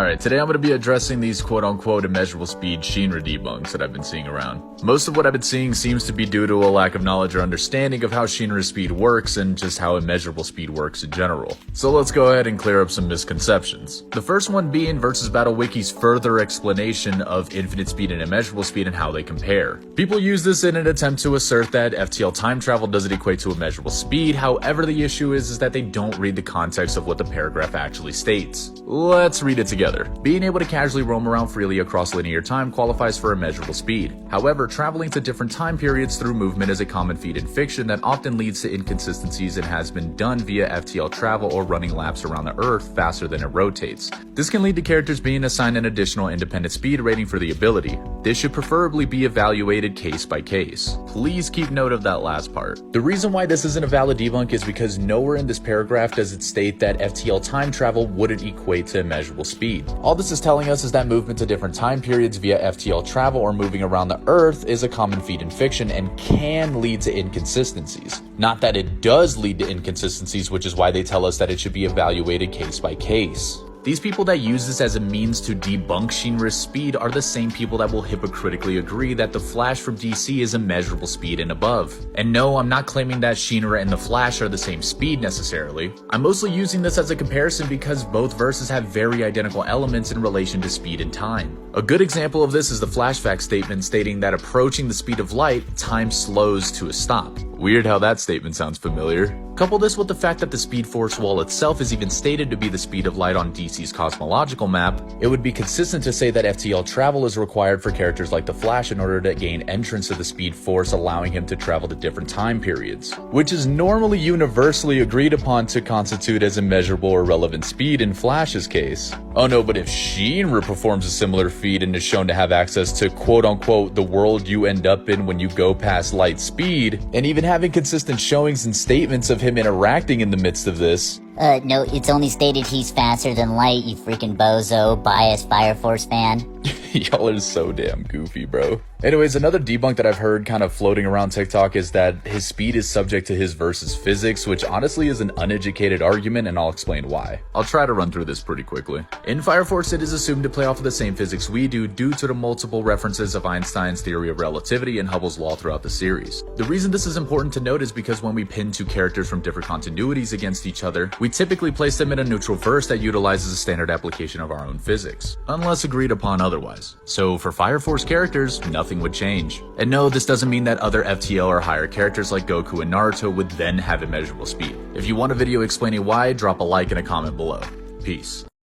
Alright, today I'm going to be addressing these quote-unquote immeasurable speed Shinra debunks that I've been seeing around. Most of what I've been seeing seems to be due to a lack of knowledge or understanding of how Shinra's speed works and just how immeasurable speed works in general. So let's go ahead and clear up some misconceptions. The first one being Versus Battle Wiki's further explanation of infinite speed and immeasurable speed and how they compare. People use this in an attempt to assert that FTL time travel doesn't equate to immeasurable speed. However, the issue is that they don't read the context of what the paragraph actually states. Let's read it together. Being able to casually roam around freely across linear time qualifies for immeasurable speed. However, traveling to different time periods through movement is a common feat in fiction that often leads to inconsistencies and has been done via FTL travel or running laps around the Earth faster than it rotates. This can lead to characters being assigned an additional independent speed rating for the ability. This should preferably be evaluated case by case. Please keep note of that last part. The reason why this isn't a valid debunk is because nowhere in this paragraph does it state that FTL time travel wouldn't equate to immeasurable speed. All this is telling us is that movement to different time periods via FTL travel or moving around the Earth is a common feat in fiction and can lead to inconsistencies. Not that it does lead to inconsistencies, which is why they tell us that it should be evaluated case by case. These people that use this as a means to debunk Shinra's speed are the same people that will hypocritically agree that the Flash from DC is immeasurable speed and above. And no, I'm not claiming that Shinra and the Flash are the same speed necessarily. I'm mostly using this as a comparison because both verses have very identical elements in relation to speed and time. A good example of this is the flashback statement stating that approaching the speed of light, time slows to a stop. Weird how that statement sounds familiar. Couple this with the fact that the Speed Force wall itself is even stated to be the speed of light on DC's cosmological map, it would be consistent to say that FTL travel is required for characters like the Flash in order to gain entrance to the Speed Force, allowing him to travel to different time periods, which is normally universally agreed upon to constitute as immeasurable or relevant speed in Flash's case. Oh no, but if Shinra performs a similar feat and is shown to have access to quote-unquote the world you end up in when you go past light speed, and even having consistent showings and statements of him interacting in the midst of this. No, it's only stated he's faster than light, you freaking bozo, biased Fire Force fan. Y'all are so damn goofy, bro. Anyways, another debunk that I've heard kind of floating around TikTok is that his speed is subject to his versus physics, which honestly is an uneducated argument, and I'll explain why. I'll try to run through this pretty quickly. In Fire Force, it is assumed to play off of the same physics we do due to the multiple references of Einstein's theory of relativity and Hubble's law throughout the series. The reason this is important to note is because when we pin two characters from different continuities against each other, we typically place them in a neutral verse that utilizes a standard application of our own physics, unless agreed upon otherwise. So for Fire Force characters, nothing would change. And no, this doesn't mean that other FTL or higher characters like Goku and Naruto would then have immeasurable speed. If you want a video explaining why, drop a like and a comment below. Peace.